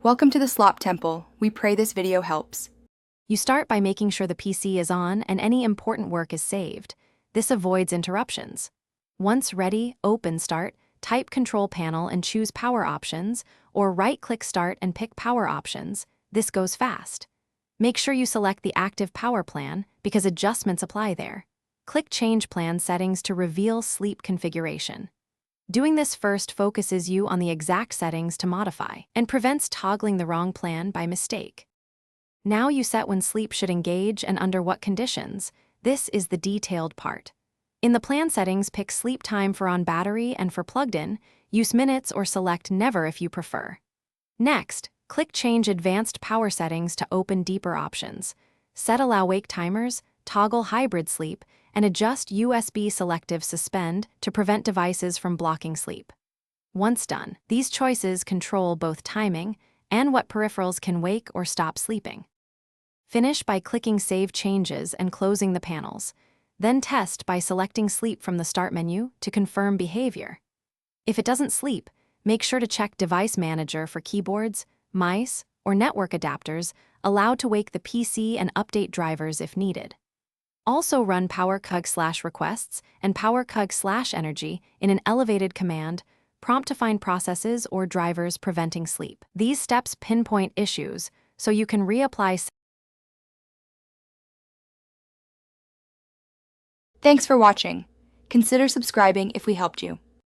Welcome to the Slop Temple. We pray this video helps. You start by making sure the PC is on and any important work is saved. This avoids interruptions. Once ready, open Start, type Control Panel and choose Power Options, or right-click Start and pick Power Options. This goes fast. Make sure you select the active power plan because adjustments apply there. Click Change Plan Settings to reveal sleep configuration. Doing this first focuses you on the exact settings to modify and prevents toggling the wrong plan by mistake. Now you set when sleep should engage and under what conditions. This is the detailed part. In the plan settings, pick sleep time for on battery and for plugged in, use minutes or select never if you prefer. Next, click Change Advanced Power Settings to open deeper options. Set Allow Wake Timers, toggle Hybrid Sleep, and adjust USB Selective Suspend to prevent devices from blocking sleep. Once done, these choices control both timing and what peripherals can wake or stop sleeping. Finish by clicking Save Changes and closing the panels. Then test by selecting Sleep from the Start menu to confirm behavior. If it doesn't sleep, make sure to check Device Manager for keyboards, mice, or network adapters allowed to wake the PC and update drivers if needed. Also run powercug/requests and powercug/energy in an elevated command, prompt to find processes or drivers preventing sleep. These steps pinpoint issues so you can reapply. Thanks for watching. Consider subscribing if we helped you.